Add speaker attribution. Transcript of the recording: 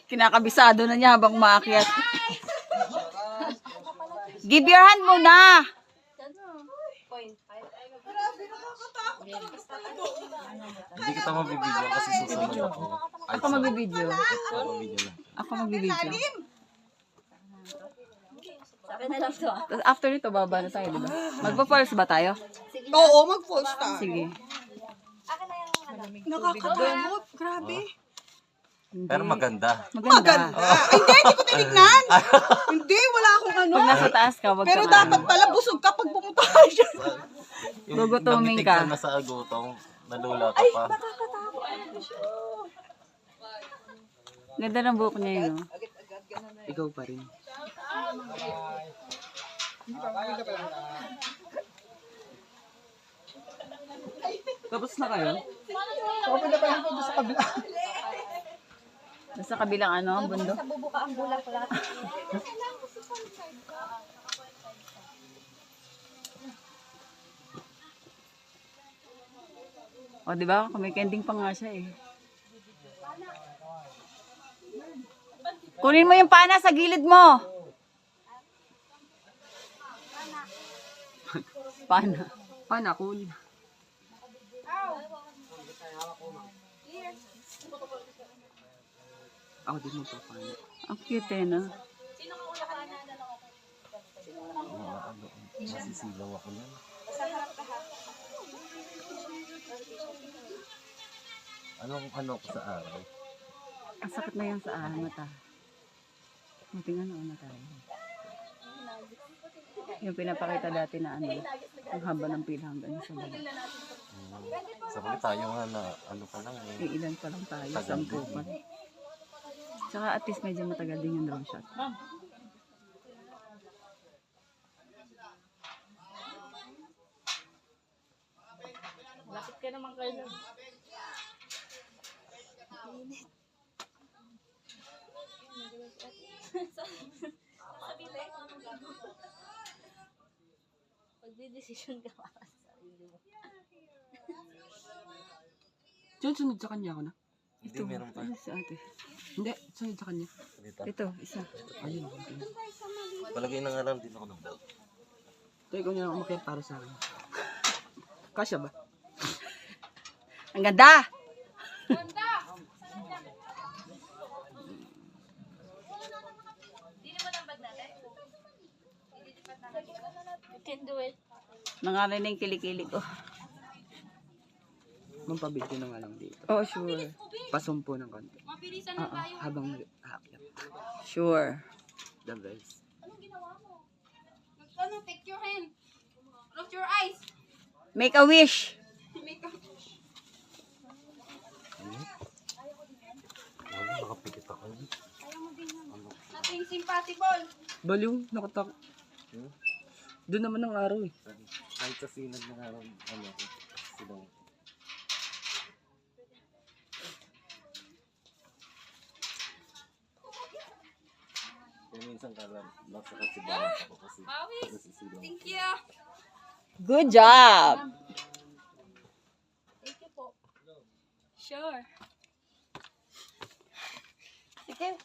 Speaker 1: Kinakabisado na niya habang umaakyat. Give your hand muna.
Speaker 2: Hindi kita mabibidyo kasi susunod ako.
Speaker 1: Ako magbibideo.
Speaker 2: Ako video lang.
Speaker 1: Ako magbibideo.
Speaker 3: Sabi na lang to.
Speaker 1: Tapos after nito, baba na tayo, diba? Magpa-falls ba tayo?
Speaker 4: Oo, mag-falls tayo.
Speaker 1: Sige.
Speaker 4: Nakakabalot. Grabe.
Speaker 2: Pero maganda.
Speaker 1: Maganda.
Speaker 4: Ay, hindi ko tinignan. Hindi, wala akong ano.
Speaker 1: Pag nasa taas ka, wag
Speaker 4: Pero
Speaker 1: kang
Speaker 4: dapat
Speaker 1: ano.
Speaker 4: pala busog ka pag pumunta ka dyan.
Speaker 1: Gugutumin
Speaker 2: nabitig
Speaker 1: ka.
Speaker 2: na sa agutong, nalula ka pa.
Speaker 1: Ganda ng buhok niya yun. No?
Speaker 5: Ikaw pa rin. Tapos na kayo?
Speaker 1: Sa kabilang ano, bundok.
Speaker 3: Bubuka ang bulak-bulak.
Speaker 1: O, di ba? Kumikending pa nga siya eh. Kunin mo yung pana sa gilid mo. Pana.
Speaker 5: Pana, cool. Ako din magpapana.
Speaker 1: Ang cute eh, no?
Speaker 2: Masisilaw ako yan. Ano ko sa araw?
Speaker 1: Ang sakit na yan sa mata. Buti nga nauna tayo. Yung pinapakita dati na ano, ang haba ng pila hanggang sa baba.
Speaker 2: Sa pag tayo nga na ano pa lang eh.
Speaker 1: Iilan pa lang tayo,
Speaker 2: Tagal
Speaker 1: 10 pa. Tsaka at least medyo matagal din yung drone shot.
Speaker 3: Lapit ka naman kayo. Pagdidesisyon ka para sa sarili mo.
Speaker 5: Diyan, sunod sa kanya ako na.
Speaker 2: Hindi, meron pa.
Speaker 1: Ano si ate?
Speaker 5: Hindi, sunod sa kanya.
Speaker 2: Dito.
Speaker 1: Ito, isa.
Speaker 5: Ayun. Okay.
Speaker 2: Palagay na nga lang din ako ng belt.
Speaker 5: Ito, ikaw niya ako umakyat para sa akin. Kasya ba?
Speaker 1: Ang ganda!
Speaker 3: You can do it.
Speaker 1: Nangalan na yung kilikili ko.
Speaker 5: Mampabidyo na nga lang dito.
Speaker 1: Oh, sure.
Speaker 5: Pasumpo ng konti. Habang aakyat.
Speaker 1: Sure.
Speaker 5: The best.
Speaker 3: Ano, take your hand. Close your eyes.
Speaker 1: Make a wish.
Speaker 2: Wala, nakapikit ako.
Speaker 3: Nothing sympathable.
Speaker 5: Baliw, nakatak.
Speaker 2: Hmm?
Speaker 5: Doon naman ang araw eh.
Speaker 2: Kahit sa sinad na nga lang, sila. Kaya minsan kala, nasa kasibahan ako kasi nasisilaw.
Speaker 3: Thank you.
Speaker 1: Good job!
Speaker 3: Thank you po. Sure.
Speaker 1: Sige.